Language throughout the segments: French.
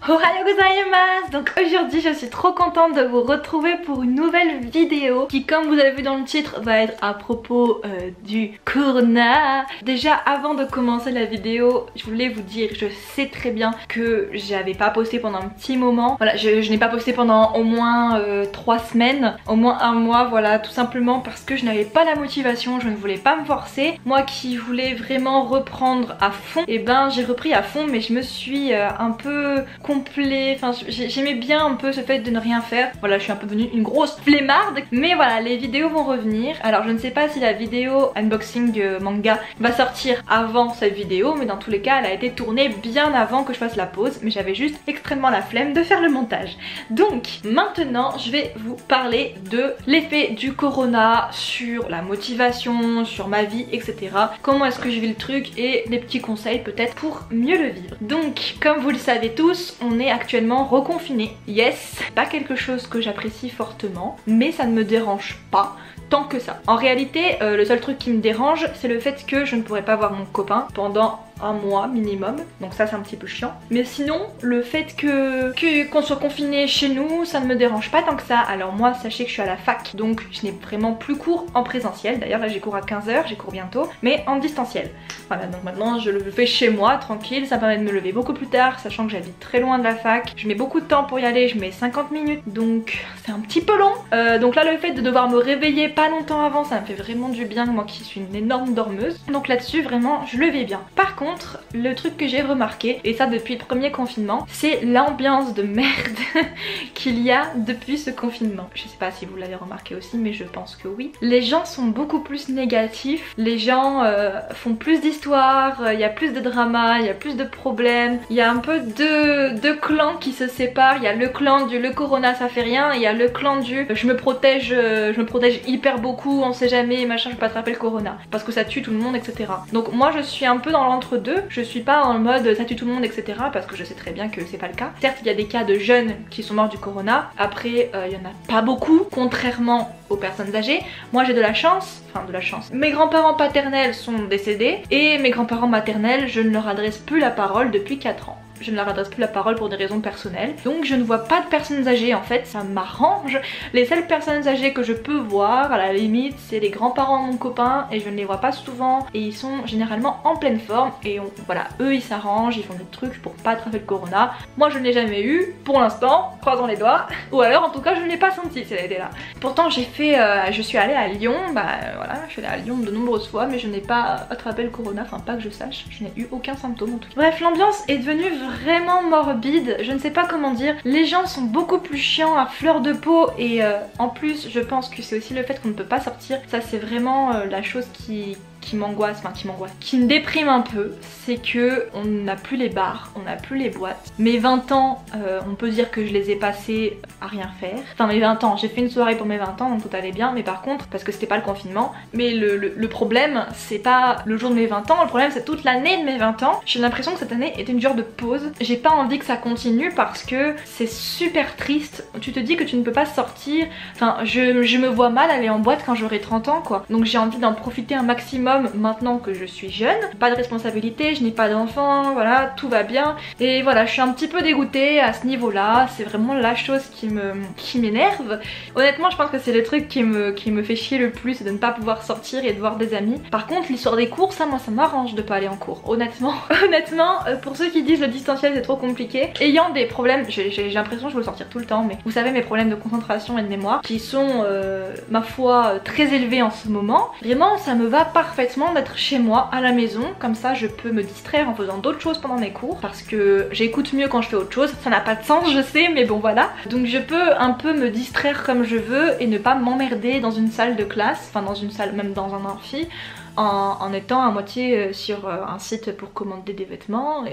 Ohayou gozaimasu! Donc aujourd'hui je suis trop contente de vous retrouver pour une nouvelle vidéo qui, comme vous avez vu dans le titre, va être à propos du corona. Déjà avant de commencer la vidéo, je voulais vous dire, je sais très bien que j'avais pas posté pendant un petit moment. Voilà, je n'ai pas posté pendant au moins 3 semaines, au moins un mois, voilà, tout simplement parce que je n'avais pas la motivation, je ne voulais pas me forcer. Moi qui voulais vraiment reprendre à fond, et ben j'ai repris à fond, mais je me suis un peu complet, enfin j'aimais bien un peu ce fait de ne rien faire. Voilà, je suis un peu devenue une grosse flemmarde, mais voilà, les vidéos vont revenir. Alors je ne sais pas si la vidéo unboxing manga va sortir avant cette vidéo, mais dans tous les cas elle a été tournée bien avant que je fasse la pause, mais j'avais juste extrêmement la flemme de faire le montage. Donc maintenant je vais vous parler de l'effet du corona sur la motivation, sur ma vie, etc. Comment est-ce que je vis le truc et des petits conseils peut-être pour mieux le vivre. Donc comme vous le savez tous, on est actuellement reconfiné. Yes, pas quelque chose que j'apprécie fortement, mais ça ne me dérange pas tant que ça. En réalité, le seul truc qui me dérange, c'est le fait que je ne pourrais pas voir mon copain pendant un mois minimum, donc ça c'est un petit peu chiant. Mais sinon, le fait qu'on soit confiné chez nous, ça ne me dérange pas tant que ça. Alors moi, sachez que je suis à la fac, donc je n'ai vraiment plus cours en présentiel. D'ailleurs là j'ai cours à 15 h, j'ai cours bientôt, mais en distanciel. Voilà, donc maintenant je le fais chez moi, tranquille, ça permet de me lever beaucoup plus tard, sachant que j'habite très loin de la fac. Je mets beaucoup de temps pour y aller, je mets 50 minutes, donc c'est un petit peu long. Donc là le fait de devoir me réveiller pas longtemps avant, ça me fait vraiment du bien, moi qui suis une énorme dormeuse. Donc là-dessus vraiment je le vis bien. Par contre, le truc que j'ai remarqué, et ça depuis le premier confinement, c'est l'ambiance de merde qu'il y a depuis ce confinement. Je sais pas si vous l'avez remarqué aussi, mais je pense que oui. Les gens sont beaucoup plus négatifs, les gens font plus d'histoires, il y a plus de drama, il y a plus de problèmes, il y a un peu deux clans qui se séparent. Il y a le clan du le corona ça fait rien, et il y a le clan du je me protège hyper beaucoup, on sait jamais, machin, je vais pas attraper le corona parce que ça tue tout le monde, etc. Donc moi je suis un peu dans l'entre-deux. Je suis pas en mode ça tue tout le monde, etc. parce que je sais très bien que c'est pas le cas. Certes, il y a des cas de jeunes qui sont morts du corona. Après, il y en a pas beaucoup, contrairement aux personnes âgées. Moi j'ai de la chance, enfin de la chance. Mes grands-parents paternels sont décédés et mes grands-parents maternels, je ne leur adresse plus la parole depuis 4 ans. Je ne leur adresse plus la parole pour des raisons personnelles. Donc je ne vois pas de personnes âgées en fait, ça m'arrange. Les seules personnes âgées que je peux voir à la limite, c'est les grands-parents de mon copain, et je ne les vois pas souvent et ils sont généralement en pleine forme, et voilà, eux ils s'arrangent, ils font des trucs pour pas attraper le corona. Moi je ne l'ai jamais eu pour l'instant, croisons les doigts, ou alors en tout cas je ne l'ai pas senti si elle était là. Pourtant j'ai fait, je suis allée à Lyon, voilà, je suis allée à Lyon de nombreuses fois, mais je n'ai pas attrapé le corona, enfin pas que je sache, je n'ai eu aucun symptôme en tout cas. Bref, l'ambiance est devenue vraiment morbide, je ne sais pas comment dire. Les gens sont beaucoup plus chiants, à fleur de peau, et en plus je pense que c'est aussi le fait qu'on ne peut pas sortir. Ça c'est vraiment la chose qui m'angoisse, enfin qui me déprime un peu, c'est que on n'a plus les bars, on n'a plus les boîtes. Mes 20 ans, on peut dire que je les ai passés à rien faire. Enfin mes 20 ans, j'ai fait une soirée pour mes 20 ans, donc tout allait bien, mais par contre, parce que c'était pas le confinement, mais le problème, c'est pas le jour de mes 20 ans, le problème c'est toute l'année de mes 20 ans. J'ai l'impression que cette année était une genre de pause. J'ai pas envie que ça continue parce que c'est super triste. Tu te dis que tu ne peux pas sortir, enfin je me vois mal aller en boîte quand j'aurai 30 ans quoi. Donc j'ai envie d'en profiter un maximum maintenant que je suis jeune, pas de responsabilité, je n'ai pas d'enfant, voilà, tout va bien. Et voilà, je suis un petit peu dégoûtée à ce niveau là, c'est vraiment la chose qui m'énerve. Honnêtement je pense que c'est le truc qui me fait chier le plus, c'est de ne pas pouvoir sortir et de voir des amis. Par contre l'histoire des cours, ça moi ça m'arrange de pas aller en cours, honnêtement. Honnêtement, pour ceux qui disent le distanciel c'est trop compliqué, ayant des problèmes, j'ai l'impression que je veux le sortir tout le temps, mais vous savez mes problèmes de concentration et de mémoire qui sont ma foi très élevés en ce moment, vraiment ça me va parfaitement d'être chez moi à la maison, comme ça je peux me distraire en faisant d'autres choses pendant mes cours parce que j'écoute mieux quand je fais autre chose. Ça n'a pas de sens je sais, mais bon voilà. Donc je peux un peu me distraire comme je veux et ne pas m'emmerder dans une salle de classe, enfin dans une salle, même dans un amphi, en étant à moitié sur un site pour commander des vêtements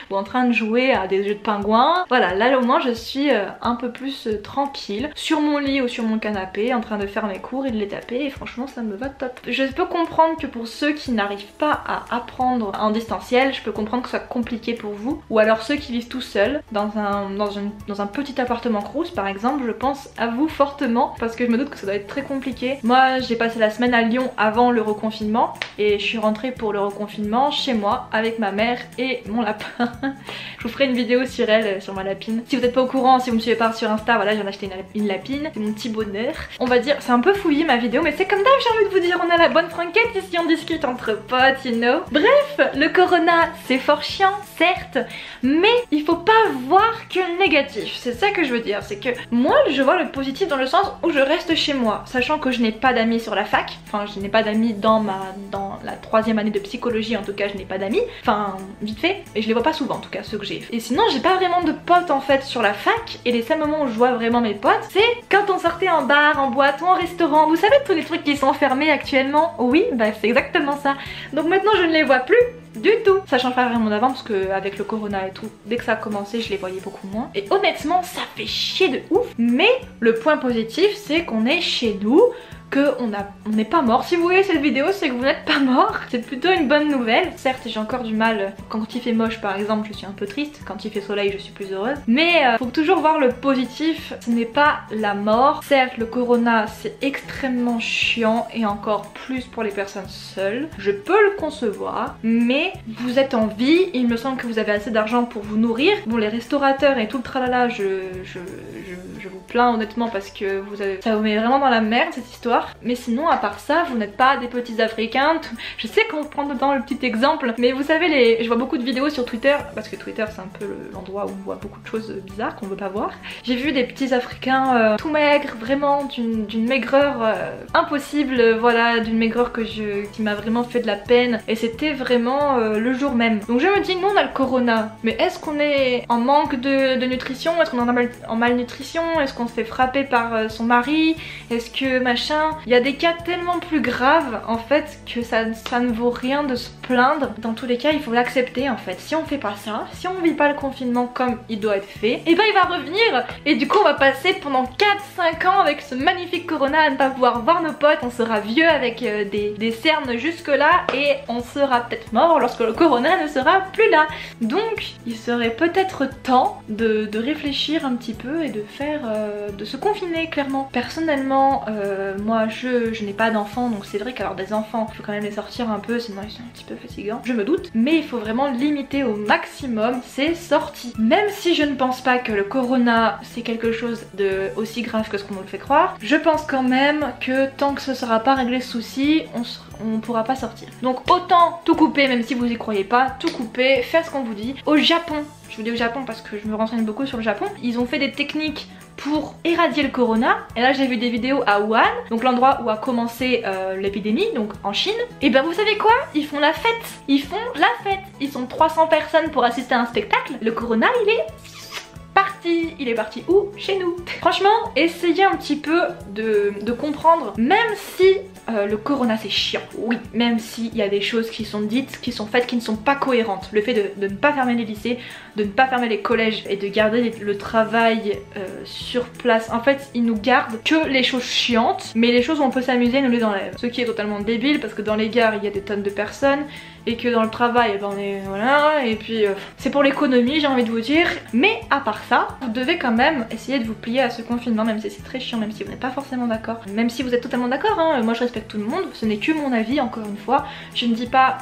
ou en train de jouer à des jeux de pingouins. Voilà, là au moins je suis un peu plus tranquille sur mon lit ou sur mon canapé en train de faire mes cours et de les taper, et franchement ça me va top. Je peux comprendre que pour ceux qui n'arrivent pas à apprendre en distanciel, je peux comprendre que ce soit compliqué pour vous, ou alors ceux qui vivent tout seuls dans un petit appartement crous par exemple, je pense à vous fortement parce que je me doute que ça doit être très compliqué. Moi j'ai passé la semaine à Lyon avant le reconfinement reconfinement et je suis rentrée pour le reconfinement chez moi avec ma mère et mon lapin. Je vous ferai une vidéo sur elle, sur ma lapine. Si vous n'êtes pas au courant, si vous me suivez pas sur Insta, voilà, j'en ai acheté une lapine, c'est mon petit bonheur. On va dire, c'est un peu fouillé ma vidéo, mais c'est comme d'hab, j'ai envie de vous dire, on a la bonne franquette ici, on discute entre potes, you know. Bref, le corona, c'est fort chiant, certes, mais il faut pas voir que le négatif. C'est ça que je veux dire, c'est que moi, je vois le positif dans le sens où je reste chez moi, sachant que je n'ai pas d'amis sur la fac, enfin, je n'ai pas d'amis dans la 3e année de psychologie, en tout cas, je n'ai pas d'amis, enfin, vite fait, et je les vois pas souvent, en tout cas, ceux que j'ai. Et sinon, j'ai pas vraiment de potes en fait sur la fac, et les seuls moments où je vois vraiment mes potes, c'est quand on sortait en bar, en boîte ou en restaurant. Vous savez tous les trucs qui sont fermés actuellement? Oui, bah c'est exactement ça. Donc maintenant je ne les vois plus du tout. Ça change pas vraiment d'avant parce que avec le corona et tout, dès que ça a commencé je les voyais beaucoup moins. Et honnêtement ça fait chier de ouf. Mais le point positif c'est qu'on est chez nous, qu'on n'est pas mort. Si vous voyez cette vidéo, c'est que vous n'êtes pas mort. C'est plutôt une bonne nouvelle. Certes, j'ai encore du mal. Quand il fait moche, par exemple, je suis un peu triste. Quand il fait soleil, je suis plus heureuse. Mais faut toujours voir le positif. Ce n'est pas la mort. Certes, le corona, c'est extrêmement chiant et encore plus pour les personnes seules. Je peux le concevoir. Mais vous êtes en vie. Il me semble que vous avez assez d'argent pour vous nourrir. Bon, les restaurateurs et tout le tralala, je vous plains honnêtement parce que ça vous met vraiment dans la merde cette histoire. Mais sinon à part ça vous n'êtes pas des petits africains. Je sais qu'on prend dedans le petit exemple, mais vous savez je vois beaucoup de vidéos sur Twitter, parce que Twitter c'est un peu l'endroit où on voit beaucoup de choses bizarres qu'on veut pas voir. J'ai vu des petits africains tout maigres, vraiment d'une maigreur impossible, voilà, d'une maigreur qui m'a vraiment fait de la peine, et c'était vraiment le jour même. Donc je me dis, nous on a le corona, mais est-ce qu'on est en manque de nutrition? Est-ce qu'on est en malnutrition? Est-ce qu'on se fait frapper par son mari? Est-ce que machin? Il y a des cas tellement plus graves en fait que ça ne vaut rien de se plaindre. Dans tous les cas il faut l'accepter en fait. Si on fait pas ça, si on vit pas le confinement comme il doit être fait, et ben il va revenir, et du coup on va passer pendant 4-5 ans avec ce magnifique corona à ne pas pouvoir voir nos potes. On sera vieux avec des cernes jusque là et on sera peut-être mort lorsque le corona ne sera plus là. Donc il serait peut-être temps de réfléchir un petit peu et de se confiner clairement. Personnellement moi je n'ai pas d'enfants, donc c'est vrai qu'avoir des enfants il faut quand même les sortir un peu, sinon ils sont un petit peu fatigants, je me doute, mais il faut vraiment limiter au maximum ces sorties. Même si je ne pense pas que le corona c'est quelque chose de aussi grave que ce qu'on nous le fait croire, je pense quand même que tant que ce sera pas réglé ce souci, on pourra pas sortir. Donc autant tout couper, même si vous y croyez pas, tout couper, faire ce qu'on vous dit. Au Japon, je vous dis au Japon parce que je me renseigne beaucoup sur le Japon, ils ont fait des techniques pour éradier le corona, et là j'ai vu des vidéos à Wuhan, donc l'endroit où a commencé l'épidémie, donc en Chine. Et ben vous savez quoi? Ils font la fête. Ils font la fête. Ils sont 300 personnes pour assister à un spectacle. Le corona il est parti. Il est parti où? Chez nous. Franchement, essayez un petit peu de comprendre, même si le corona c'est chiant, oui, même s'il y a des choses qui sont dites, qui sont faites, qui ne sont pas cohérentes. Le fait de ne pas fermer les lycées, de ne pas fermer les collèges et de garder le travail sur place, en fait ils nous gardent que les choses chiantes, mais les choses où on peut s'amuser nous les enlèvent. Ce qui est totalement débile parce que dans les gares il y a des tonnes de personnes et que dans le travail ben, on est voilà, et puis c'est pour l'économie j'ai envie de vous dire. Mais à part ça, vous devez quand même essayer de vous plier à ce confinement, même si c'est très chiant, même si vous n'êtes pas forcément d'accord, même si vous êtes totalement d'accord, hein, moi je respecte tout le monde, ce n'est que mon avis encore une fois. Je ne dis pas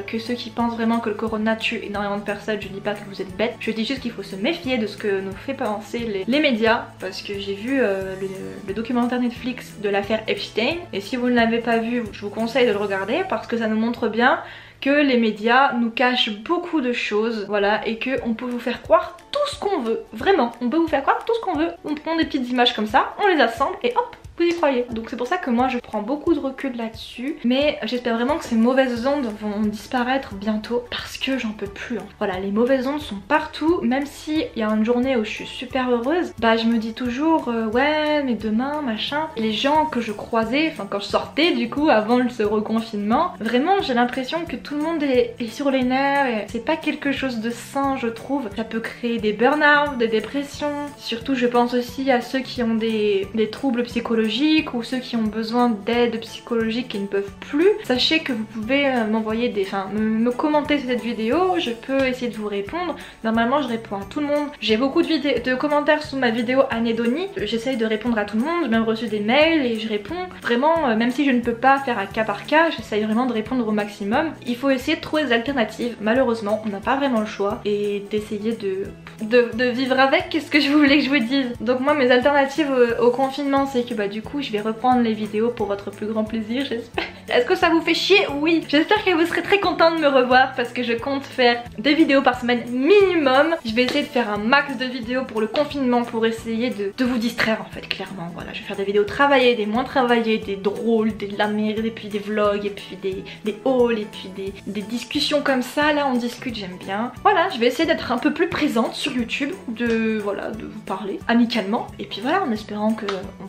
que ceux qui pensent vraiment que le corona tue énormément de personnes, je dis pas que vous êtes bêtes, je dis juste qu'il faut se méfier de ce que nous fait penser les médias, parce que j'ai vu le documentaire Netflix de l'affaire Epstein, et si vous ne l'avez pas vu, je vous conseille de le regarder parce que ça nous montre bien que les médias nous cachent beaucoup de choses, voilà, et que on peut vous faire croire tout ce qu'on veut, vraiment, on peut vous faire croire tout ce qu'on veut. On prend des petites images comme ça, on les assemble et hop, vous y croyez. Donc c'est pour ça que moi je prends beaucoup de recul là-dessus, mais j'espère vraiment que ces mauvaises ondes vont disparaître bientôt parce que j'en peux plus, hein. Voilà, les mauvaises ondes sont partout, même si il y a une journée où je suis super heureuse, bah je me dis toujours ouais mais demain machin. Les gens que je croisais, enfin quand je sortais du coup avant ce reconfinement, vraiment j'ai l'impression que tout le monde est sur les nerfs et c'est pas quelque chose de sain je trouve. Ça peut créer des burn-out, des dépressions, surtout je pense aussi à ceux qui ont des troubles psychologiques psychologiques ou ceux qui ont besoin d'aide psychologique et ne peuvent plus, sachez que vous pouvez m'envoyer me commenter cette vidéo, je peux essayer de vous répondre. Normalement je réponds à tout le monde. J'ai beaucoup de commentaires sous ma vidéo Anédonie, j'essaye de répondre à tout le monde, j'ai même reçu des mails et je réponds. Vraiment, même si je ne peux pas faire à cas par cas, j'essaye vraiment de répondre au maximum. Il faut essayer de trouver des alternatives, malheureusement on n'a pas vraiment le choix, et d'essayer de vivre avec. Qu'est-ce que je voulais que je vous dise? Donc moi mes alternatives au confinement, c'est que du coup je vais reprendre les vidéos pour votre plus grand plaisir, j'espère. Est-ce que ça vous fait chier? Oui. J'espère que vous serez très content de me revoir parce que je compte faire 2 vidéos par semaine minimum. Je vais essayer de faire un max de vidéos pour le confinement pour essayer de vous distraire en fait, clairement. Voilà, je vais faire des vidéos travaillées, des moins travaillées, des drôles, des de la merde, et puis des vlogs, et puis des hauls, et puis des discussions comme ça. Là on discute, j'aime bien. Voilà, je vais essayer d'être un peu plus présente sur YouTube, de vous parler amicalement. Et puis voilà, en espérant que on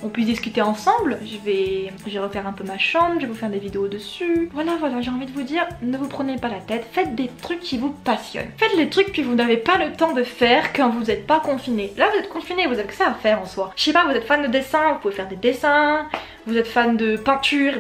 puisse discuter ensemble. Je vais refaire un peu ma chambre, je vais vous faire des vidéos dessus. Voilà, j'ai envie de vous dire, ne vous prenez pas la tête, faites des trucs qui vous passionnent. Faites les trucs que vous n'avez pas le temps de faire quand vous n'êtes pas confiné. Là vous êtes confiné, vous avez que ça à faire en soi. Je sais pas, vous êtes fan de dessin, vous pouvez faire des dessins. Vous êtes fan de peinture,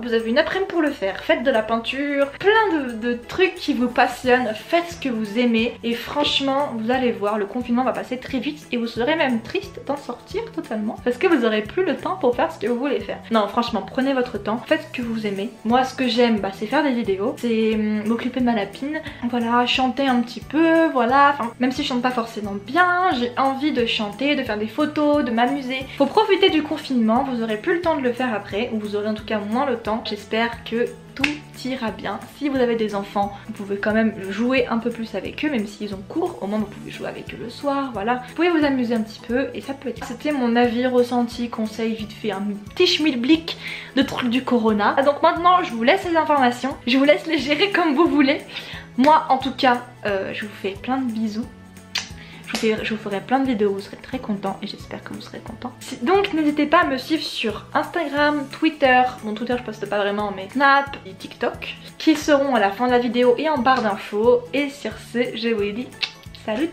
vous avez une après-midi pour le faire. Faites de la peinture, plein de trucs qui vous passionnent, faites ce que vous aimez et franchement vous allez voir, le confinement va passer très vite et vous serez même triste d'en sortir totalement parce que vous aurez plus le temps pour faire ce que vous voulez faire. Non franchement, prenez votre temps, faites ce que vous aimez. Moi ce que j'aime c'est faire des vidéos, c'est m'occuper de ma lapine, voilà, chanter un petit peu, voilà, même si je chante pas forcément bien, j'ai envie de chanter, de faire des photos, de m'amuser. Faut profiter du confinement, vous aurez plus le temps de le faire après, ou vous aurez en tout cas moins le temps. J'espère que tout ira bien. Si vous avez des enfants, vous pouvez quand même jouer un peu plus avec eux, même s'ils ont cours, au moins vous pouvez jouer avec eux le soir, voilà. Vous pouvez vous amuser un petit peu et ça peut être... C'était mon avis, ressenti, conseil, vite fait, un petit schmilblick de trucs du corona. Donc maintenant je vous laisse les informations, je vous laisse les gérer comme vous voulez. Moi en tout cas, je vous fais plein de bisous. Je vous ferai plein de vidéos, vous serez très contents et j'espère que vous serez contents. Donc n'hésitez pas à me suivre sur Instagram, Twitter, bon Twitter je poste pas vraiment mais Snap et TikTok, qui seront à la fin de la vidéo et en barre d'infos. Et sur ce, je vous dis salut!